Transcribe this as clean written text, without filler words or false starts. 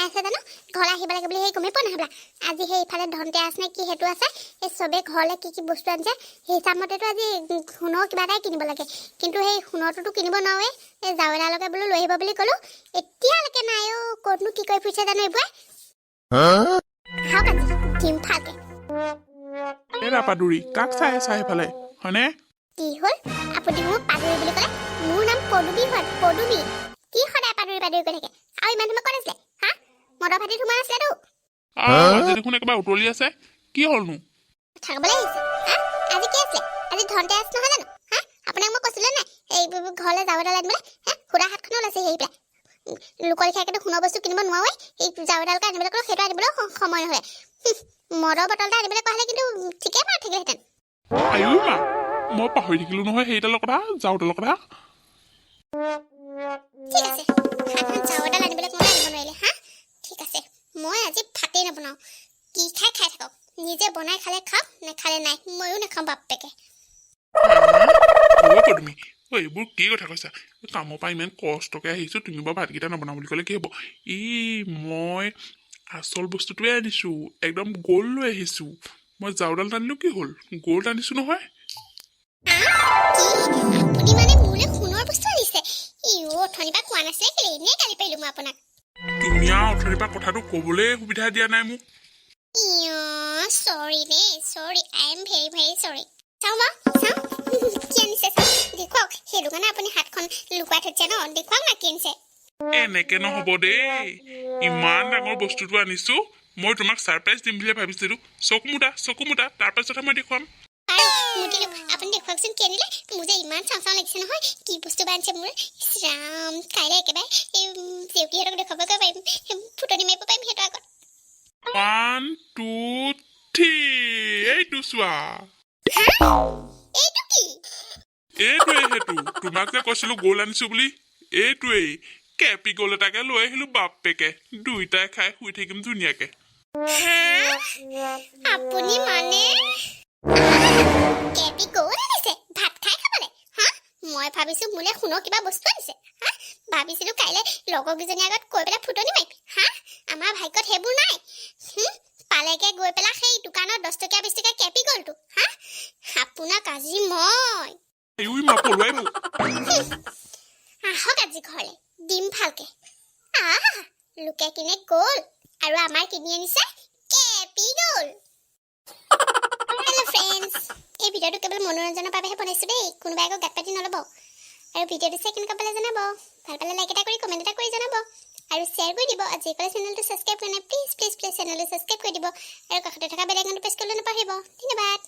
বনাই আছে জানো ঘৰলৈ আহিব লাগে বুলি সেই গমেই পোৱা নহ'বলা আজি সেই ইফালে ধনতে আছে নে কি হেতু আছে এই সবে ঘৰলৈ কি বস্তু আনিছে সেই হিচাপমতেতো আজি সোণৰ কিবা এটাই কিনিব লাগে কিন্তু সেই সোণৰটোতো কিনিব নোৱাৰে এই জাৱলালকে বোলো লৈ আহিব বুলি ক'লো এতিয়ালৈকে নাই অ ক'তনো কি কৰি ফুৰিছে জানো এইবোৰে খাওক আজি ডিম ফাকে এৰা পাদুৰি কাক চাই চাইফালে হয়নে কি হ'ল আপুনি মোক পাদুৰি বুলি ক'লে মোৰ নাম পদুবী হয় পদুবী কি সদায় পাদুৰি পাদুৰি কৰি থাকে আৰু ইমান সময় ক'ত আছিলে হা মদৰ ভাটি সোমাই আছিলেতো আজি দেখোন একেবাৰে উতলি আছে কি হ'লনো থাকবলৈ আহিছে হা আজি কি আছিলে আজি ধনতে আছে নহয় জানো হা আপোনাক মই কৈছিলো নাই এই ঘৰলৈ যাবলৈ আনিবলৈ হা সুৰা হাতখনো ওলাইছে সেই পেলাই লোকৰি খাইকেতো সোণৰ বস্তু কিনিব নোৱাৰে এই জাৱৰডালকে আনিবলৈ ক'লেও সেইটো আনিবলৈ সময় নহয় মদৰ বটল এটা আনিবলৈ কোৱা হ'লে কিন্তু ঠিকেই পাৰ থাকিলেহেঁতেন আয়ো মা মই পাহৰি থাকিলো নহয় সেইডালৰ কথা যাওঁডালৰ কথা ঠিক আছে হাতখন জাৱৰডাল আনিবলৈ কোনে আনিব নোৱাৰিলে হা ঠিক আছে মই আজি ভাতেই নবনাওঁ কি খাই থাকক নিজে বনাই খালে খাওক নেখালে নাই ময়ো নাখাওঁ বাপেকে তুমি এইবোৰ কি কথা কৈছা কামৰ পৰা ইমান কষ্টকে আহিছো তুমি বাৰু ভাতকেইটা নবনাওঁ বুলি ক'লে কি হ'ব মই আচল বস্তুটোৱে আনিছো একদম গ'ল্ড লৈ আহিছো মই জাওডাল টানিলো কি হ'ল গ'ল্ড আনিছো নহয় আপুনি মানে মোলৈ সোণৰ বস্তু আনিছে অথনিৰ পৰা কোৱা নাছিলে কেলে এনেই গালি পাৰিলো মই আপোনাক তুমি আৰু অথনিৰ পৰা কথাটো ক'বলৈ সুবিধা দিয়া নাই মোক চৰি দেই চৰি আই এম ভেৰি ভেৰি চৰি চাওঁ বা চাওঁ কি আনিছে চাওঁ দেখুৱাওক সেইটো কাৰণে আপুনি হাতখন লুকুৱাই থৈছে ন দেখুৱাওক না কি আনিছে এনেকে নহ'ব দেই ইমান ডাঙৰ বস্তুটো আনিছো মই তোমাক ছাৰপ্ৰাইজ দিম বুলি ভাবিছিলো চকু মুদা তাৰপাছতহে মই দেখুৱাম আৰু মুদিলো আপুনি দেখুৱাওকচোন কি আনিলে মোৰ যে ইমান চাওঁ চাওঁ লাগিছে নহয় কি বস্তু বা আনিছে মোৰ ৰাম কাইলৈ একেবাৰে এই জেউতিহঁতক দেখুৱাবগৈ পাৰিম ফুটনি মাৰিব পাৰিম সিহঁতৰ আগত 1 2 3 এইটো চোৱা এইটো কি এইটোৱে সেইটো তোমাক যে কৈছিলো গ'ল্ড আনিছো বুলি এইটোৱেই কেপি গ'ল্ড এটাকে লৈ আহিলো বাপেকে দুইটাই খাই শুই থাকিম ধুনীয়াকে আপুনি মানে কেপি গ'ল্ড আনিছে ভাত খাই খাবলে হা মই ভাবিছো মোলে সোণৰ কিবা বস্তু আনিছে হা ভাবিছিলো কাইলৈ লগৰকেইজনীৰ আগত কৈ পেলাই ফুটনি মাৰিম হা আমাৰ ভাগ্যত সেইবোৰ নাই পালেগে গৈ পেলাই সেই দোকানত 10 টকীয়া 20 টকীয়া কেপি গ'ল্ডটো হা আপোনাক আজি মই আহক আজি ঘৰলে দিম ভালকে লোকে কিনে গ'ল আৰু আমাৰ কিনি আনিছে কেপি গ'ল্ড হেল্ল' ফ্ৰেণ্ডছ এই ভিডিঅ'টো কেৱল মনোৰঞ্জনৰ বাবেহে বনাইছোঁ দেই কোনোবাই আকৌ গাত পাতি নল'ব আৰু ভিডিঅ'টো চাই কেনেকুৱা পালে জনাব ভাল পালে লাইক এটা কৰি কমেণ্ট এটা কৰি জনাব আৰু শ্বেয়াৰ কৰি দিব আজি ক'লে চেনেলটো ছাবস্ক্ৰাইব কৰি নাই প্লিজ চেনেলটো ছাবস্ক্ৰাইব কৰি দিব আৰু কাষতে থকা বেল আইকনটো প্ৰেছ কৰিবলৈ নাপাহৰিব ধন্যবাদ